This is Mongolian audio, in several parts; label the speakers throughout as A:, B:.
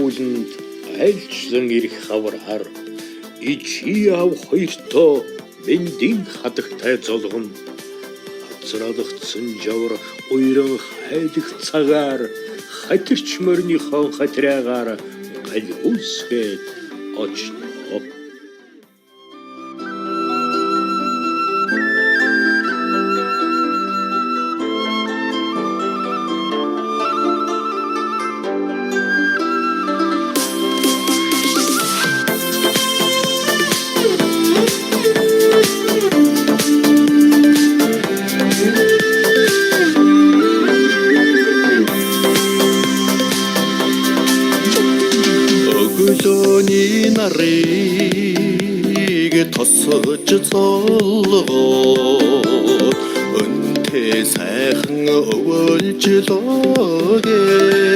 A: ууланд айлчлан ирэх хавраар ичи ав хоёртоо мэндийн хадагтай золгон хацраалгцсан жавар уйран хайдах цагаар хатирч морныхон хатраагаар галиусгээд очно.
B: Өглөөний нарыг тосож цолгоод өнтэй сайхан өвөлж лooгээд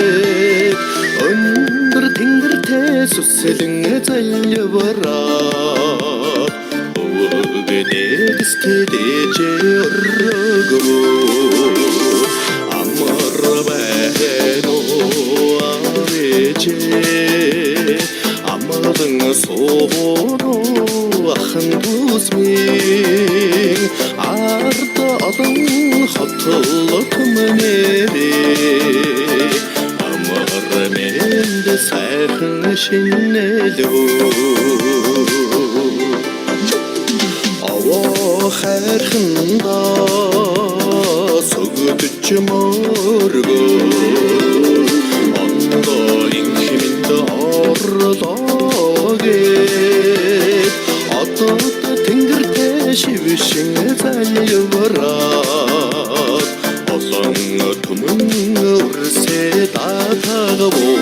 B: өндөр тэнгэртэй сүсэлэн залбираад өвгөнийг стэдэж өргөө амар байна амадын соороо ахын дусмиг ард олон хотлот мэнэрээ амар мэнд сайхан шинэлөө аваа хайрханда согдож мөргөө Отот тэнгэртэй шившин залбираад олон түмэн өрсөд атагавоо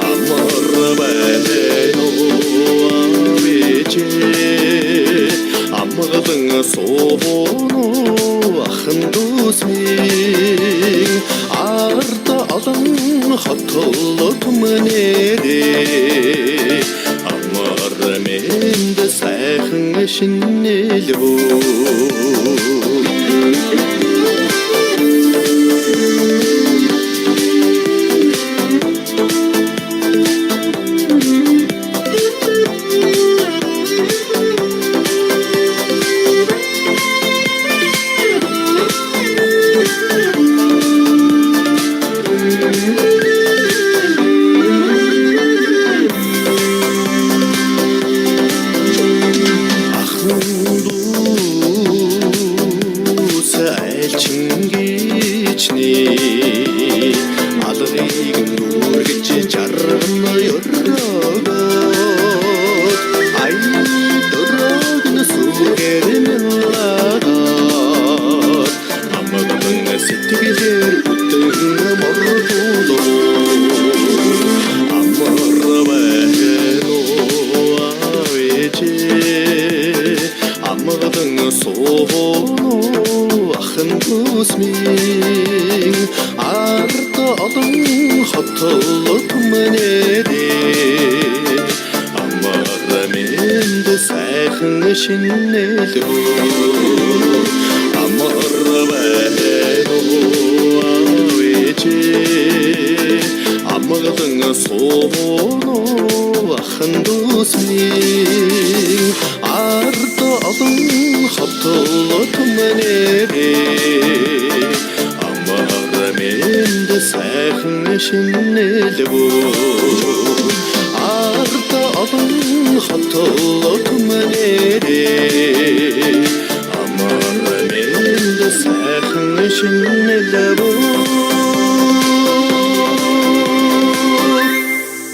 B: амар байна авичээ амгадан соороо ахын дусмиг ард олон хотлот мэнэрээ амар мэнд сайхан шинэлөө алгыг нүргэж жаргана ёргоод ай дөрөг сүгэрнэлаад амадын сэтгэлээр бүтэн мордоо амар байна авичээ амадын соороо ахын дусмиг ард олон хотлот мэнэрээ амар мэнд сайхан шинэлөө амар байна авичээ амгалан соороо ахын дусмиг ард олон хотлот мэнэрээ мэнд сайхан шинэлөө ард олон хотлот мэнэрээ амар мэнд сайхан шинэлөө